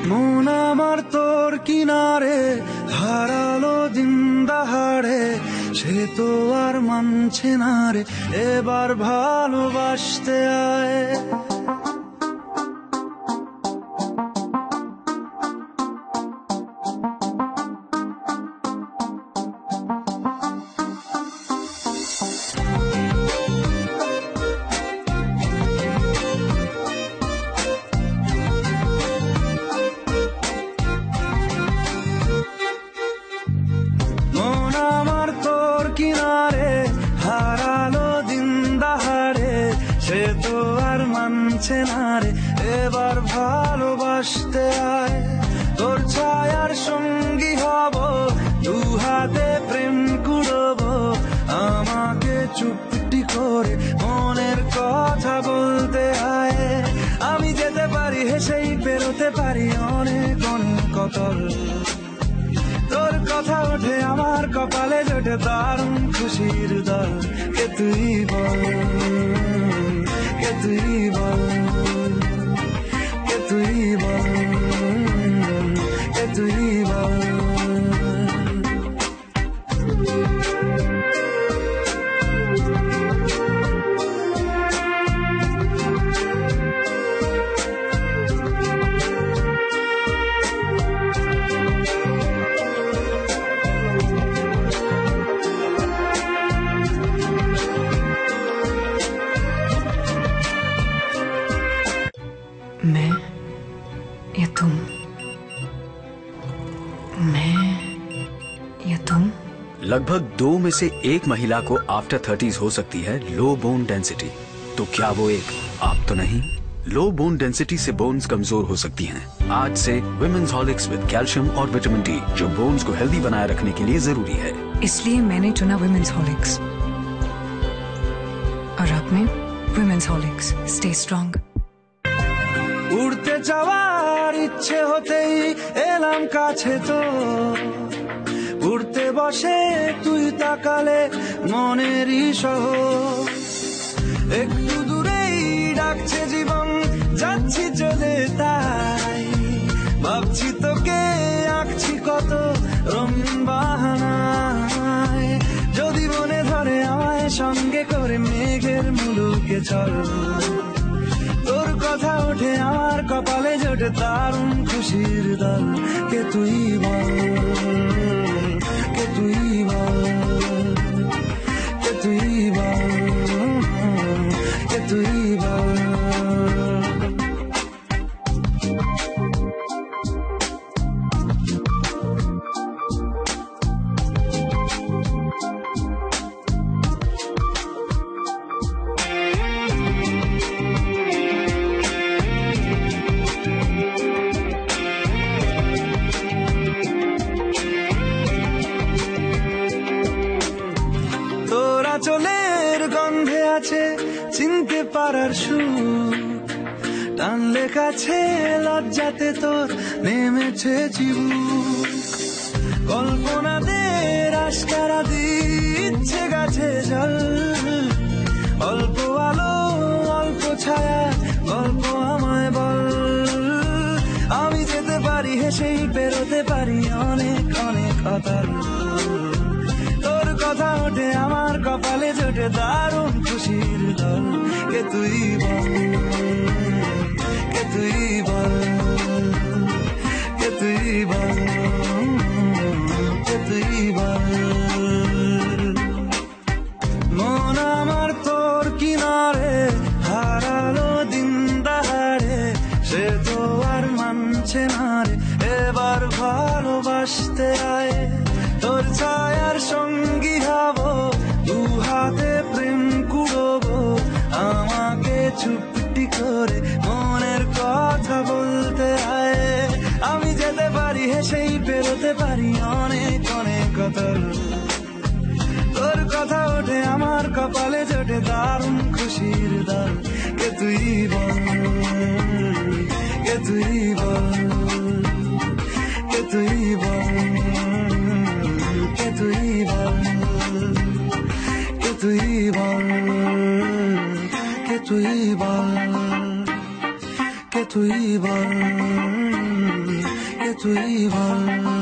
মন আমার তোর কিনারে হারালো দিন দাহাড়ে, সে তো আর মানছে না রে, এবার ভালোবাসতে আয়। কিনারে হারালো দিন দাহাড়ে, সে তো আর মানছে না রে, এবার ভালোবাসতে আয়। তোর ছায়ার সঙ্গী হব, দু হাতে প্রেম কুড়ব, আমাকে চুপটি করে মনের কথা বলতে আয়। আমি যেতে পারি হেসেই পেরোতে পারি অনেক অনেক কতল, তোর কথা ওঠে আমার কপালে জোটে দারুণ খুশির দল। কে তুই বল, কে তুই বল, কে তুই বল, কে তুই বল। मैं या तुम, मैं या तुम। लगभग 2 में से 1 महिला को आफ्टर 30s हो सकती है लो बोन डेंसिटी। तो क्या वो एक आप तो नहीं? लो बोन डेंसिटी से बोन्स कमजोर हो सकती हैं। आज से विमेंस हॉर्लिक्स विद कैल्शियम और विटामिन डी, जो बोन्स को हेल्दी बनाए रखने के लिए जरूरी है। इसलिए मैंने चुना विमेंस हॉर्लिक्स। और अब मैं विमेंस हॉर्लिक्स, स्टे स्ट्रॉन्ग। উড়তে যাওয়ার ইচ্ছে হতেই এলাম কাছে তো, উড়তে বসে তুই তাকালে মনেরই শহর। একটু দূরেই ডাকছে জীবন, যাচ্ছি চলে তাই ভাবছি তোকে আঁকছি কত রঙিন বাহানায়। যদি মনে ধরে আমায় সঙ্গে করে মেঘের মুলুকে চল, তোর কথা ওঠে আমার কপালে জোটে দারুণ খুশির দল। কে তুই বল, কে তুই বল, কে তুই বল, কে তুই বল। চলের গন্ধে আছে চিনতে পারার সুর, টানলে কাছে লজ্জাতে তোর নেমেছে চিবুক। কল্পনাদের আশকারা দিচ্ছে গাছে জল, অল্প আলো অল্প ছায়া গল্প আমায় বল। আমি যেতে পারি হেসেই পেরোতে পারি অনেক অনেক অতল, তোর কথা ওঠে আমার কপালে জোটে দারুণ খুশির দল। কে তুই বল, কে তুই বল, কে তুই বল, কে তুই বল। মন আমার তোর কিনারে হারালো দিন দাহাড়ে, সে তো আর মানছে না রে, এবার ভালোবাসতে আয়। তোর ছায়ার সঙ্গী হব, দু হাতে প্রেম কুড়ব, আমাকে চুপটি করে মনের কথা বলতে আয়। আমি যেতে পারি হেসেই পেরোতে পারি অনেক অনেক কতল, তোর কথা ওঠে আমার কপালে জোটে দারুণ খুশির দল। কে তুই বল, কে তুই বল, কে তুই বল, কে তুই বল, কে তুই বল, কে তুই বল, কে তুই বল। তুই বল